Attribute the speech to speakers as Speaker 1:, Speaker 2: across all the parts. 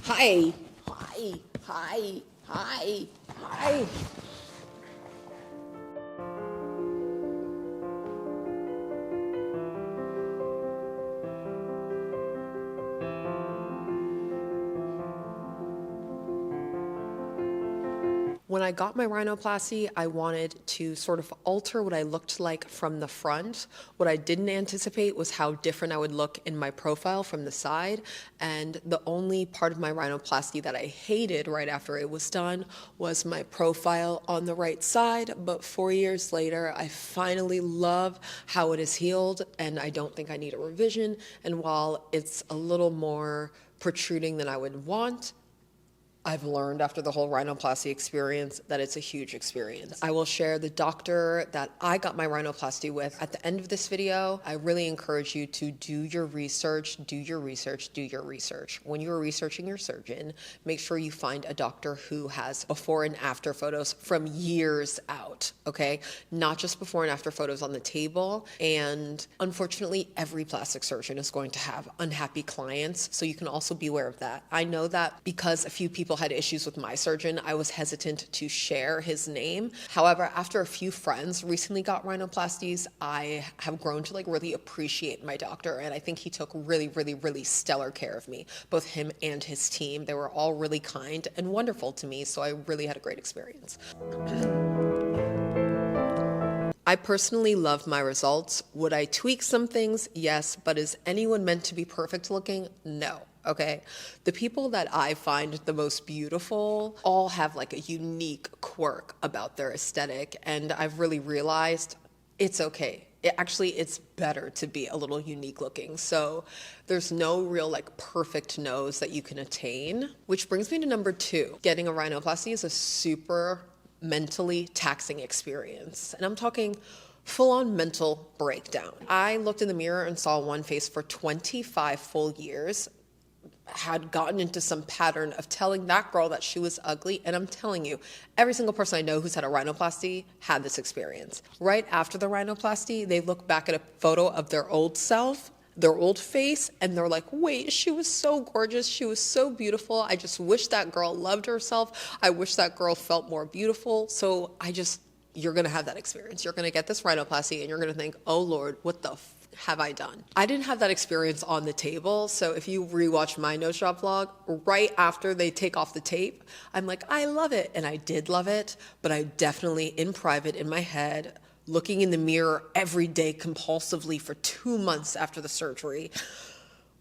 Speaker 1: Hi. Hi. Hi. Hi. Hi. When I got my rhinoplasty, I wanted to sort of alter what I looked like from the front. What I didn't anticipate was how different I would look in my profile from the side. And the only part of my rhinoplasty that I hated right after it was done was my profile on the right side. But 4 years later, I finally love how it is healed, and I don't think I need a revision. And while it's a little more protruding than I would want, I've learned after the whole rhinoplasty experience that it's a huge experience. I will share the doctor that I got my rhinoplasty with at the end of this video. I really encourage you to do your research, do your research, do your research. When you are researching your surgeon, make sure you find a doctor who has before and after photos from years out, okay? Not just before and after photos on the table. And unfortunately, every plastic surgeon is going to have unhappy clients, so you can also be aware of that. I know that because a few people had issues with my surgeon, I was hesitant to share his name. However, after a few friends recently got rhinoplasties, I have grown to really appreciate my doctor, and I think he took really stellar care of me, both him and his team. They were all really kind and wonderful to me, so I really had a great experience. I personally love my results. Would I tweak some things? Yes, but is anyone meant to be perfect looking? No. Okay, the people that I find the most beautiful all have a unique quirk about their aesthetic, and I've really realized it's okay. It's better to be a little unique looking. So there's no real perfect nose that you can attain, which brings me to number 2. Getting a rhinoplasty is a super mentally taxing experience, and I'm talking full-on mental breakdown. I looked in the mirror and saw one face for 25 full years, had gotten into some pattern of telling that girl that she was ugly. And I'm telling you, every single person I know who's had a rhinoplasty had this experience. Right after the rhinoplasty, they look back at a photo of their old self, their old face, and they're like, wait, she was so gorgeous. She was so beautiful. I just wish that girl loved herself. I wish that girl felt more beautiful. So you're going to have that experience. You're going to get this rhinoplasty and you're going to think, oh Lord, what the have I done? I didn't have that experience on the table. So if you rewatch my nose job vlog, right after they take off the tape, I'm like, I love it. And I did love it, but I definitely in private in my head, looking in the mirror every day compulsively for 2 months after the surgery,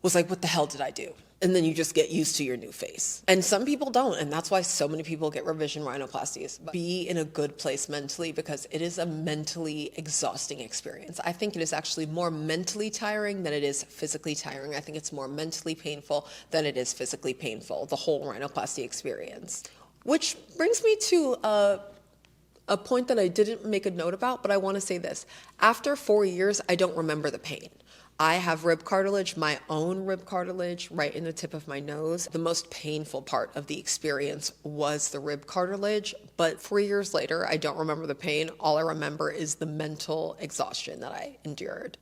Speaker 1: was like, what the hell did I do? And then you just get used to your new face. And some people don't, and that's why so many people get revision rhinoplasties. But be in a good place mentally, because it is a mentally exhausting experience. I think it is actually more mentally tiring than it is physically tiring. I think it's more mentally painful than it is physically painful, the whole rhinoplasty experience. Which brings me to a point that I didn't make a note about, but I want to say this. After 4 years, I don't remember the pain. I have rib cartilage, my own rib cartilage, right in the tip of my nose. The most painful part of the experience was the rib cartilage, but 4 years later, I don't remember the pain. All I remember is the mental exhaustion that I endured.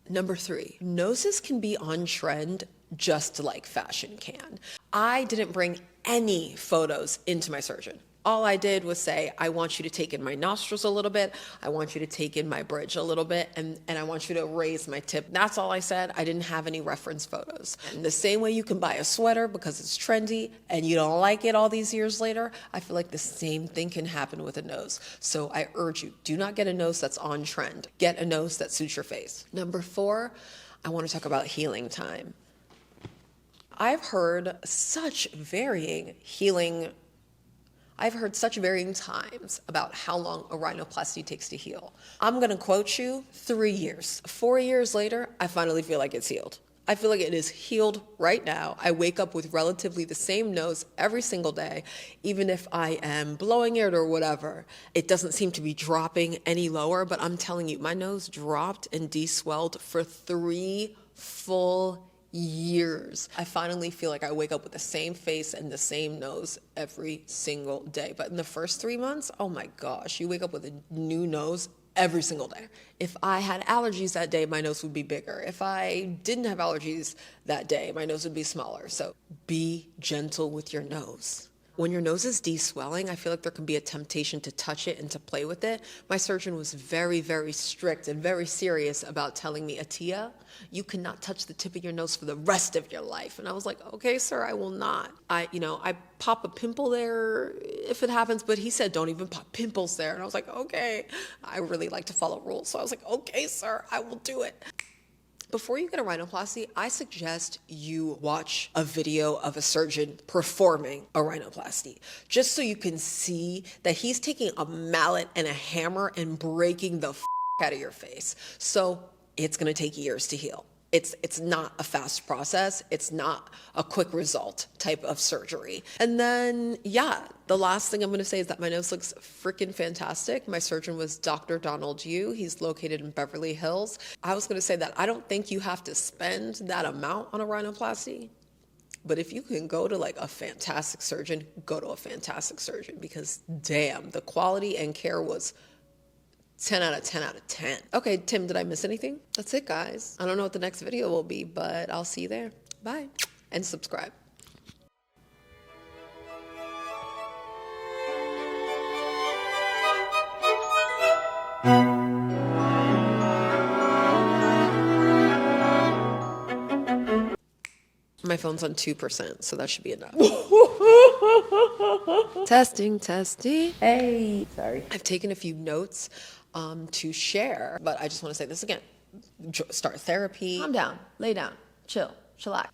Speaker 1: Number 3, noses can be on trend just like fashion can. I didn't bring any photos into my surgeon. All I did was say, I want you to take in my nostrils a little bit, I want you to take in my bridge a little bit, and I want you to raise my tip. That's all I said. I didn't have any reference photos. And the same way you can buy a sweater because it's trendy and you don't like it all these years later, I feel like the same thing can happen with a nose. So I urge you, do not get a nose that's on trend. Get a nose that suits your face. Number 4, I want to talk about healing time. I've heard such varying times about how long a rhinoplasty takes to heal. I'm gonna quote you, 3 years. 4 years later, I finally feel like it's healed. I feel like it is healed right now. I wake up with relatively the same nose every single day, even if I am blowing it or whatever. It doesn't seem to be dropping any lower, but I'm telling you, my nose dropped and deswelled for 3 full years. I finally feel like I wake up with the same face and the same nose every single day. But in the first 3 months, oh my gosh, you wake up with a new nose every single day. If I had allergies that day, my nose would be bigger. If I didn't have allergies that day, my nose would be smaller. So be gentle with your nose. When your nose is deswelling, I feel like there can be a temptation to touch it and to play with it. My surgeon was very, very strict and very serious about telling me, Atiya, you cannot touch the tip of your nose for the rest of your life. And I was like, okay, sir, I will not. I pop a pimple there if it happens, but he said, don't even pop pimples there. And I was like, okay, I really like to follow rules. So I was like, okay, sir, I will do it. Before you get a rhinoplasty, I suggest you watch a video of a surgeon performing a rhinoplasty, just so you can see that he's taking a mallet and a hammer and breaking the out of your face. So it's gonna take years to heal. It's not a fast process. It's not a quick result type of surgery. And then, yeah, the last thing I'm going to say is that my nose looks freaking fantastic. My surgeon was Dr. Donald Yu. He's located in Beverly Hills. I was going to say that I don't think you have to spend that amount on a rhinoplasty. But if you can go to like a fantastic surgeon, go to a fantastic surgeon, because damn, the quality and care was 10 out of 10 out of 10. Okay, Tim, did I miss anything? That's it, guys. I don't know what the next video will be, but I'll see you there. Bye. And subscribe. My phone's on 2%, so that should be enough. Testing.
Speaker 2: Hey, sorry.
Speaker 1: I've taken a few notes to share, but I just want to say this again. Start therapy.
Speaker 2: Calm down, lay down, chill, chillax.